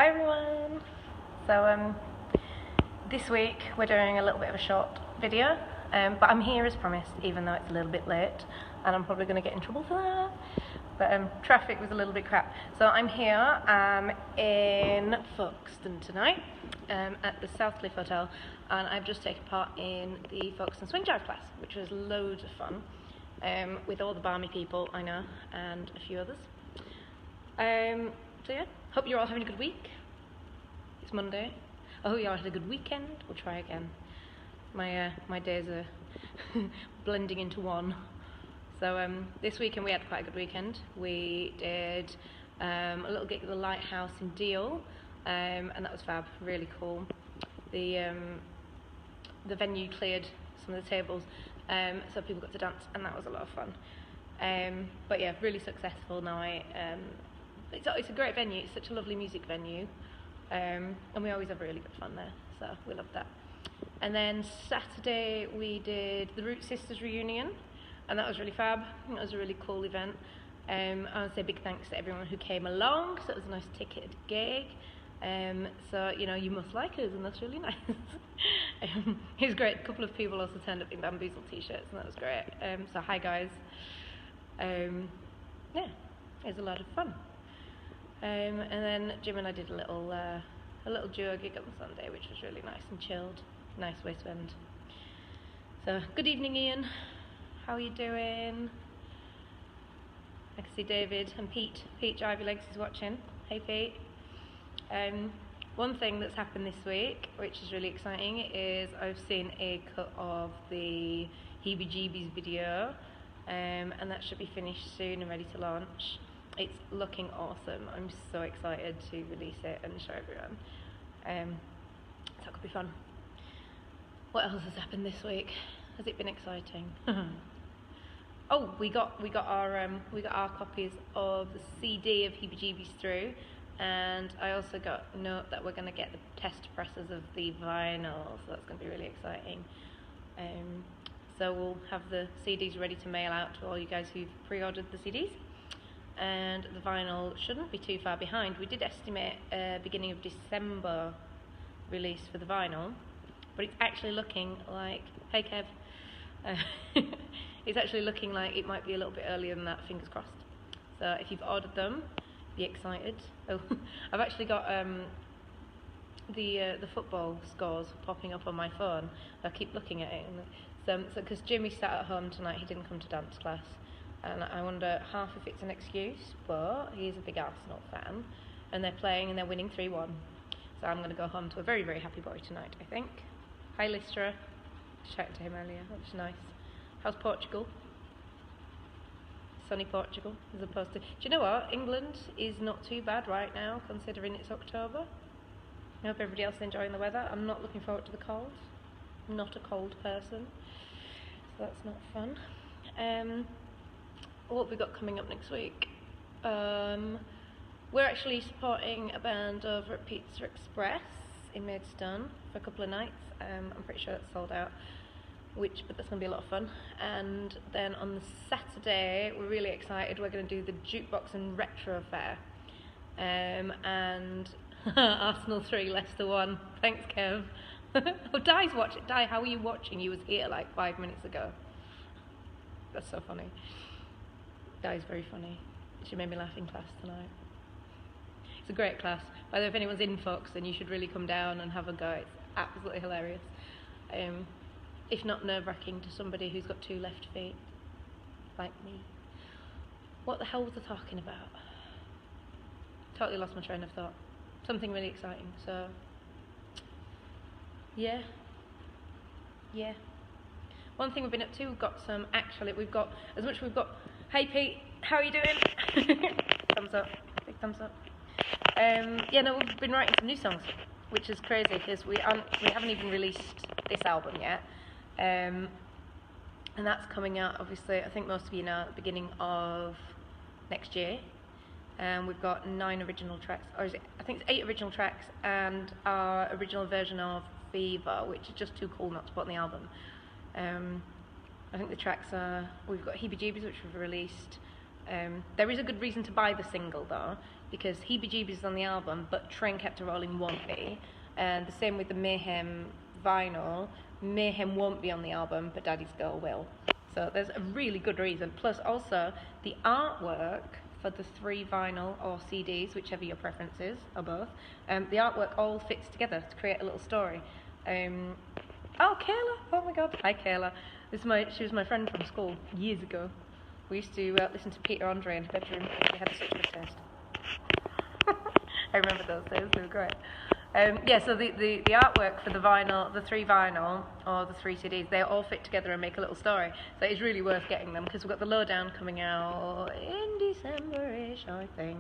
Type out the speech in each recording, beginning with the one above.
Hi everyone! So this week we're doing a little bit of a short video, but I'm here as promised, even though it's a little bit late, and I'm probably going to get in trouble for that. But traffic was a little bit crap. So I'm here in Folkestone tonight at the Southcliffe Hotel, and I've just taken part in the Folkestone Swing Jive class, which was loads of fun, with all the balmy people I know and a few others. So yeah, hope you're all having a good week. It's Monday. I hope you all had a good weekend. We'll try again. My days are blending into one. So this weekend we had quite a good weekend. We did a little gig at the Lighthouse in Deal, and that was fab. Really cool. The venue cleared some of the tables, so people got to dance, and that was a lot of fun. But yeah, really successful night. It's a great venue. It's such a lovely music venue, and we always have really good fun there, so we love that. And then Saturday we did the Root Sisters reunion, and that was really fab. I think it was a really cool event. I want to say big thanks to everyone who came along, so it was a nice ticketed gig. So you know, you must like us, and that's really nice. It was great. A couple of people also turned up in Bamboozle t-shirts, and that was great. So hi guys. Yeah, it was a lot of fun. And then Jim and I did a little duo gig on Sunday, which was really nice and chilled. Nice way to spend. So good evening, Ian. How are you doing? I can see David and Pete. Pete Drivey Legs is watching. Hey Pete. One thing that's happened this week, which is really exciting, is I've seen a cut of the Heebie-Jeebies video, and that should be finished soon and ready to launch. It's looking awesome. I'm so excited to release it and show everyone. So that could be fun. What else has happened this week? Has it been exciting? Oh, we got our copies of the CD of Heebie-Jeebies through, and I also got a note that we're going to get the test presses of the vinyl, so that's going to be really exciting. So we'll have the CDs ready to mail out to all you guys who've pre-ordered the CDs. And the vinyl shouldn't be too far behind. We did estimate beginning of December release for the vinyl, but it's actually looking like, hey Kev, it's actually looking like it might be a little bit earlier than that, fingers crossed. So if you've ordered them, be excited. Oh, I've actually got the football scores popping up on my phone. I keep looking at it, and so because Jimmy sat at home tonight, he didn't come to dance class. And I wonder half if it's an excuse, but he's a big Arsenal fan, and they're playing and they're winning 3-1. So I'm going to go home to a very, very happy boy tonight, I think. Hi Listra, chatted to him earlier, that was nice. How's Portugal? Sunny Portugal, as opposed to... Do you know what? England is not too bad right now, considering it's October. I hope everybody else is enjoying the weather. I'm not looking forward to the cold. I'm not a cold person, so that's not fun. What have we got coming up next week? We're actually supporting a band over at Pizza Express in Maidstone for a couple of nights. I'm pretty sure that's sold out, but that's going to be a lot of fun. And then on the Saturday, we're really excited. We're going to do the Jukebox and Retro Fair. And Arsenal 3, Leicester 1. Thanks, Kev. Oh, Di's watching. Di, how are you watching? You was here like 5 minutes ago. That's so funny. That is very funny. She made me laugh in class tonight. It's a great class. By the way, if anyone's in Folkestone, you should really come down and have a go. It's absolutely hilarious. If not nerve-wracking to somebody who's got 2 left feet, like me. What the hell was I talking about? Totally lost my train of thought. Something really exciting, so... Yeah. One thing we've been up to, we've got Hey Pete, how are you doing? Thumbs up, big thumbs up. Yeah, no, we've been writing some new songs, which is crazy because we haven't even released this album yet, and that's coming out. Obviously, I think most of you know at the beginning of next year. We've got 9 original tracks, or I think it's 8 original tracks, and our original version of Fever, which is just too cool not to put on the album. I think the tracks are, we've got Heebie-Jeebies, which we've released, There is a good reason to buy the single though, because Heebie Jeebies is on the album, but Train Kept a Rolling won't be. And the same with the Mayhem vinyl. Mayhem won't be on the album, but Daddy's Girl will. So there's a really good reason. Plus also the artwork for the 3 vinyl or CDs, whichever your preference is, or both, the artwork all fits together to create a little story. Oh, Kayla! Oh my God! Hi, Kayla. She was my friend from school years ago. We used to listen to Peter Andre in her bedroom. She had such good taste. I remember those days. They were great. Yeah, so the artwork for the vinyl, the 3 vinyl or the 3 CDs, they all fit together and make a little story. So it's really worth getting them, because we've got the Lowdown coming out in December-ish, I think.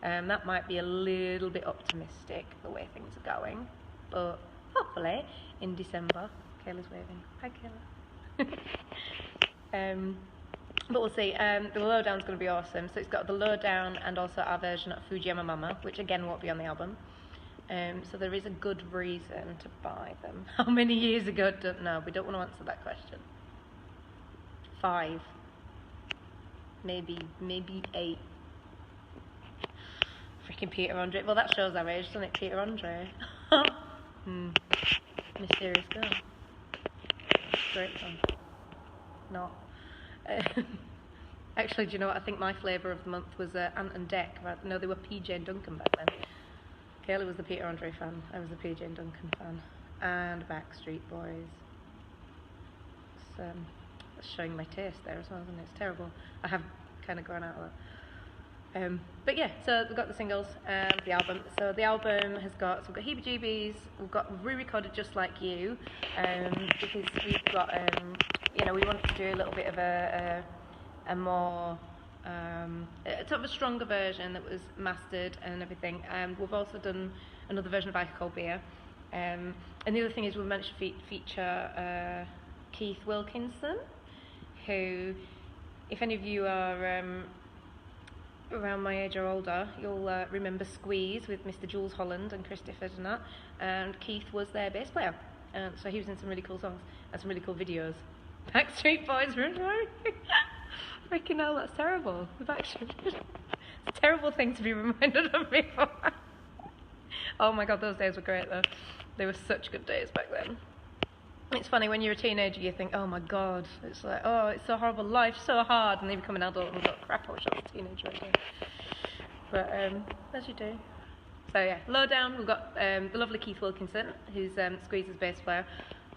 That might be a little bit optimistic the way things are going, but hopefully in December. Kayla's waving. Hi, Kayla. But we'll see. The Lowdown's going to be awesome. So it's got the Lowdown and also our version of Fujiyama Mama, which again won't be on the album. So there is a good reason to buy them. How many years ago? Don't know. We don't want to answer that question. 5. Maybe 8. Freaking Peter Andre. Well, that shows our age, doesn't it? Peter Andre. Mysterious Girl. Great song. Not. Actually, do you know what? I think my flavour of the month was Ant and Dec. No, they were PJ and Duncan back then. Kayla was the Peter Andre fan. I was the PJ and Duncan fan. And Backstreet Boys. It's showing my taste there as well, isn't it? It's terrible. I have kind of gone out of that. But yeah, so we've got the singles and the album. So the album has got, so we've got Heebie Jeebies, we've re-recorded Just Like You, because we've got, you know, we wanted to do a little bit of a more, sort of a stronger version that was mastered and everything. We've also done another version of Alcohol Beer. And the other thing is we managed to feature Keith Wilkinson, who, if any of you are around my age or older, you'll remember Squeeze with Mr. Jules Holland and Chris Difford and that. And Keith was their bass player. So he was in some really cool songs and some really cool videos. Backstreet Boys, right? Freaking hell, that's terrible. The Backstreet Boys. It's a terrible thing to be reminded of me for. Oh my God, those days were great though. They were such good days back then. It's funny, when you're a teenager you think, oh my God, it's like, oh, it's so horrible, life's so hard, and then you become an adult and you go, crap, I wish I was a teenager again. But, as you do. So yeah, Lowdown, we've got the lovely Keith Wilkinson, who's Squeeze's bass player,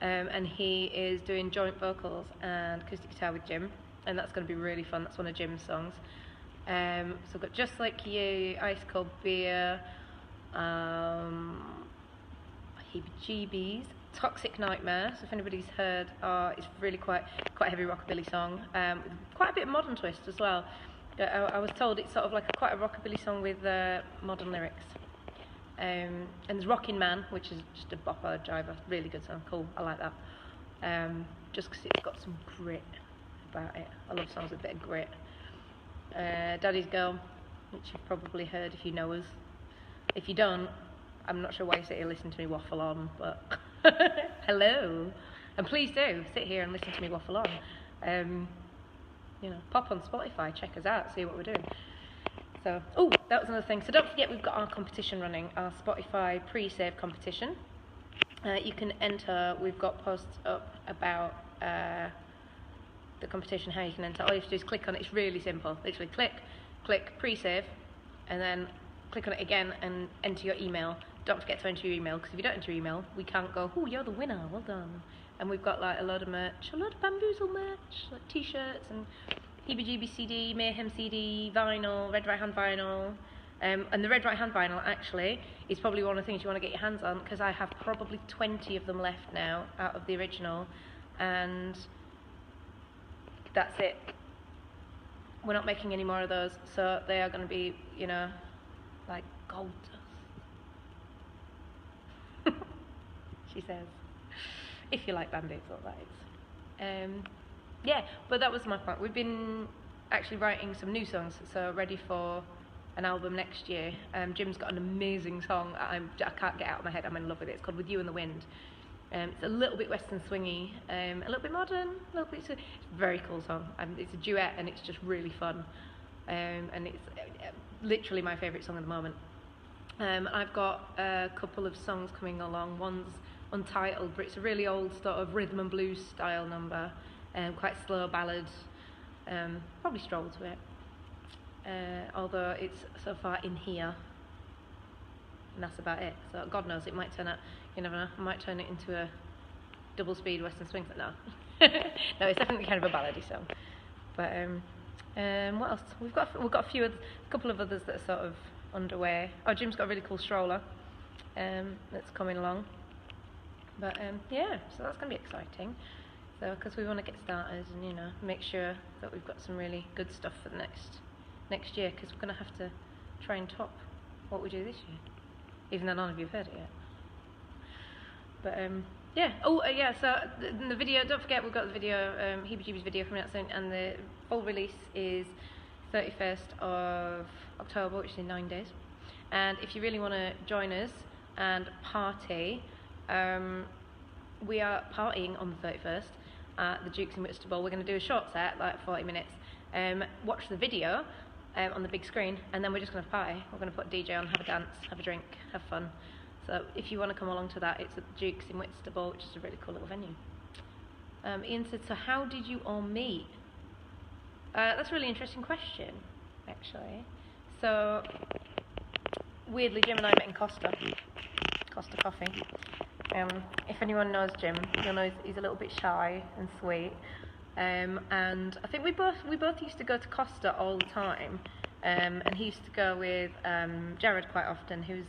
and he is doing joint vocals and acoustic guitar with Jim, and that's going to be really fun. That's one of Jim's songs. So we've got Just Like You, Ice Cold Beer, Heebie-Jeebies, Toxic Nightmare. So if anybody's heard, it's really quite a heavy rockabilly song, with quite a bit of modern twist as well. I was told it's sort of like quite a rockabilly song with modern lyrics. And there's Rockin' Man, which is just a bopper driver, really good song, cool, I like that. Just because it's got some grit about it. I love songs with a bit of grit. Daddy's Girl, which you've probably heard if you know us. If you don't, I'm not sure why you sit here listening to me waffle on, but hello. And please do sit here and listen to me waffle on. You know, pop on Spotify, check us out, see what we're doing. So, oh, that was another thing. So don't forget, we've got our competition running, our Spotify pre-save competition. You can enter. We've got posts up about the competition, how you can enter. All you have to do is click on it. It's really simple. Literally click pre-save, and then click on it again and enter your email. Don't forget to enter your email, because if you don't enter your email, we can't go, oh, you're the winner, well done. And we've got like a load of merch, a load of Bamboozle merch, like t-shirts and Heebie-Jeebies CD, Mayhem CD, vinyl, Red Right Hand vinyl. And the Red Right Hand vinyl actually is probably one of the things you want to get your hands on, because I have probably 20 of them left now out of the original, and that's it. We're not making any more of those, so they are going to be, you know, like gold dust. She says. If you like Bamboozle, that is. Yeah, but that was my point. We've been actually writing some new songs, so ready for an album next year. Jim's got an amazing song I can't get out of my head. I'm in love with it. It's called With You and the Wind. It's a little bit western swingy, a little bit modern, a little bit. It's a very cool song. It's a duet and it's just really fun. and it's literally my favourite song at the moment. I've got a couple of songs coming along. One's untitled, but it's a really old sort of rhythm and blues style number, quite slow ballad, probably stroll to it, although it's so far in here, and that's about it. So God knows, it might turn out, you never know, I might turn it into a double speed western swing, no. No, it's definitely kind of a ballady song. But what else? We've got a couple of others that are sort of underway. Oh, Jim's got a really cool stroller that's coming along. But yeah, so that's going to be exciting. So because we want to get started and, you know, make sure that we've got some really good stuff for the next year, because we're going to have to try and top what we do this year, even though none of you have heard it yet. But yeah. Oh yeah. So the video. Don't forget, we've got the video, Heebie-Jeebies video coming out soon, and the full release is 31st of October, which is in 9 days. And if you really want to join us and party, we are partying on the 31st at the Duke's in Whitstable. We're going to do a short set, like 40 minutes. Watch the video on the big screen, and then we're just going to party. We're going to put a DJ on, have a dance, have a drink, have fun. So if you want to come along to that, it's at the Duke's in Whitstable, which is a really cool little venue. Ian said, so how did you all meet? That's a really interesting question, actually. So, weirdly, Jim and I met in Costa Coffee. If anyone knows Jim, you'll know he's a little bit shy and sweet. And I think we both used to go to Costa all the time. And he used to go with Jared quite often, who's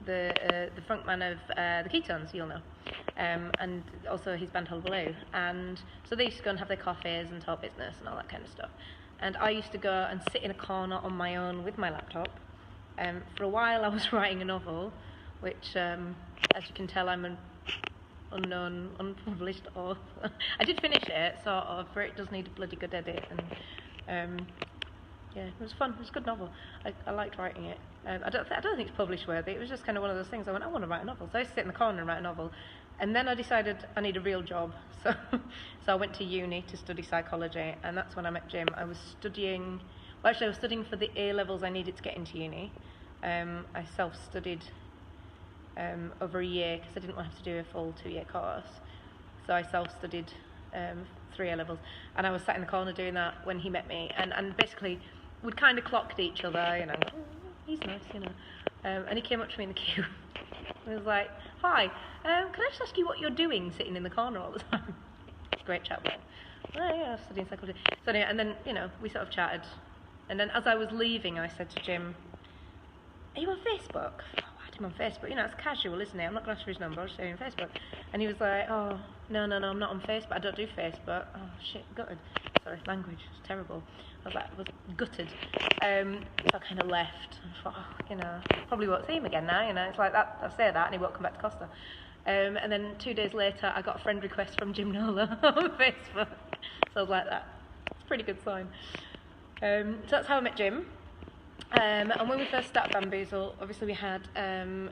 the frontman of the Ketones, you'll know. And also his band Hullabaloo. And so they used to go and have their coffees and talk business and all that kind of stuff. And I used to go and sit in a corner on my own with my laptop. For a while I was writing a novel, which, as you can tell, I'm an unknown, unpublished author. I did finish it, sort of, but it does need a bloody good edit. And yeah, it was fun. It was a good novel. I liked writing it. I don't think it's publish worthy. It was just kind of one of those things. I went, I want to write a novel. So I used to sit in the corner and write a novel. And then I decided I need a real job. So I went to uni to study psychology, and that's when I met Jim. I was studying for the A-levels I needed to get into uni. I self-studied over a year because I didn't want to have to do a full 2-year course. So I self-studied 3 A-levels, and I was sat in the corner doing that when he met me, and basically we'd kind of clocked each other, you know, oh, he's nice, you know, and he came up to me in the queue and was like, hi, can I just ask you what you're doing sitting in the corner all the time? Great chat with him. Oh yeah, I was studying psychology. So anyway, and then, you know, we sort of chatted, and then as I was leaving I said to Jim, are you on Facebook? Him on Facebook, you know, it's casual, isn't it? I'm not going to ask for his number, I'll just say on Facebook. And he was like, oh, no, I'm not on Facebook, I don't do Facebook. Oh shit, gutted. Sorry, language, it's terrible. I was gutted. So I kind of left. I thought, oh, you know, probably won't see him again now, you know. It's like that, I say that and he won't come back to Costa. And then 2 days later, I got a friend request from Jim Nola on Facebook. So I was like, that's a pretty good sign. So that's how I met Jim. And when we first started Bamboozle, obviously we had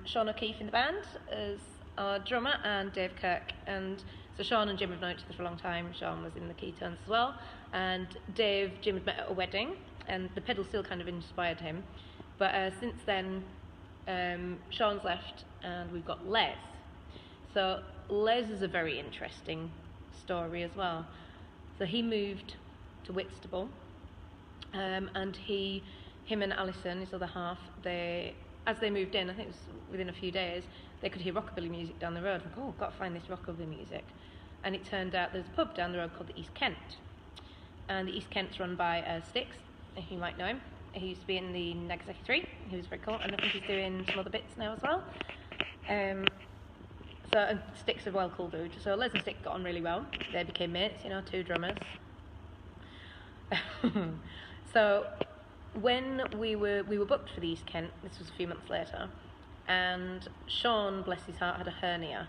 Sean O'Keefe in the band as our drummer and Dave Kirk. And so Sean and Jim have known each other for a long time. Sean was in the Ketones as well. And Jim had met at a wedding, and the pedal steel kind of inspired him. But since then, Sean's left and we've got Les. So Les is a very interesting story as well. So he moved to Whitstable, and him and Alison, his other half, as they moved in, I think it was within a few days, they could hear rockabilly music down the road. Like, oh, I've got to find this rockabilly music. And it turned out there's a pub down the road called the East Kent. And the East Kent's run by Styx, you might know him. He used to be in the Nagasaki 3, he was very cool, and I think he's doing some other bits now as well. So Styx is a well cool dude. So Les and Styx got on really well. They became mates, you know, 2 drummers. So when we were booked for the East Kent, this was a few months later, and Sean, bless his heart, had a hernia,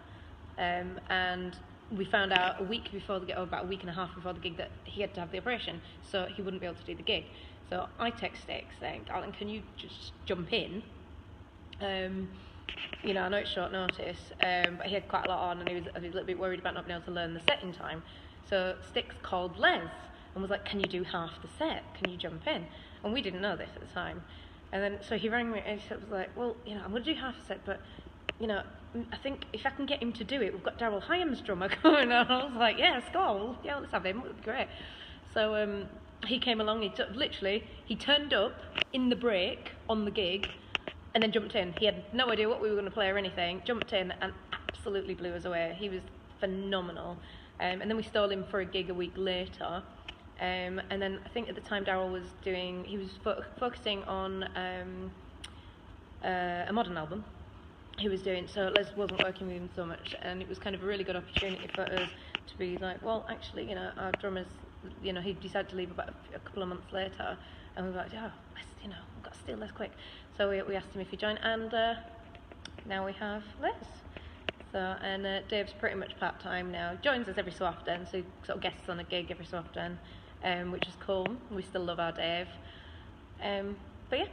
and we found out a week before the gig, or about a week and a half before the gig, that he had to have the operation, so he wouldn't be able to do the gig. So I text Styx saying, darling, can you just jump in? You know, I know it's short notice, but he had quite a lot on, and he was a little bit worried about not being able to learn the set in time. So Styx called Les and was like, can you do half the set? Can you jump in? And we didn't know this at the time. And then, so he rang me and he was like, well, you know, I'm going to do half a set, but, you know, I think if I can get him to do it, we've got Daryl Hyam's drummer coming on. I was like, yeah, let's go. Yeah, let's have him. It would be great. So he came along. He turned up in the break on the gig and then jumped in. He had no idea what we were going to play or anything. Jumped in and absolutely blew us away. He was phenomenal. And then we stole him for a gig a week later. And then I think at the time Daryl was focusing on a modern album he was doing, so Les wasn't working with him so much, and it was kind of a really good opportunity for us to be like, well, actually, you know, our drummer's, you know, he decided to leave about a couple of months later, and we were like, oh, you know, we've got to steal Les quick. So we asked him if he'd join, and now we have Les. So, and Dave's pretty much part-time now, joins us every so often, so he sort of guests on a gig every so often, which is cool. We still love our Dave. But yeah,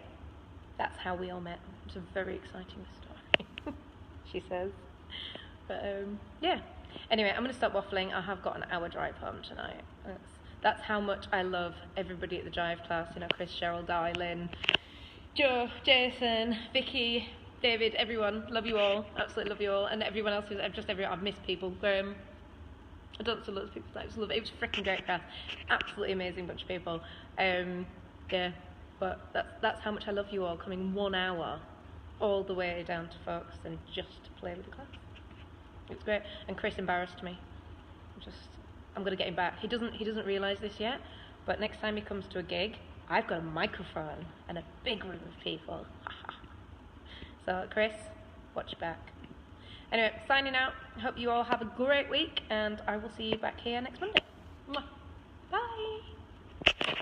that's how we all met. It's a very exciting story, she says. But yeah. Anyway, I'm going to stop waffling. I have got an hour drive home tonight. That's how much I love everybody at the Drive class. You know, Chris, Cheryl, Di, Lynn, Joe, Jason, Vicky, David, everyone. Love you all. Absolutely love you all. And everyone else who's I've missed people. I don't see lots of people. It was a freaking great class. Absolutely amazing bunch of people. Yeah, but that's how much I love you all, coming 1 hour all the way down to Folkestone just to play with the class. It's great. And Chris embarrassed me. I'm gonna get him back. He doesn't realise this yet, but next time he comes to a gig, I've got a microphone and a big room of people. So Chris, watch your back. Anyway, signing out. Hope you all have a great week, and I will see you back here next Monday. Mwah. Bye.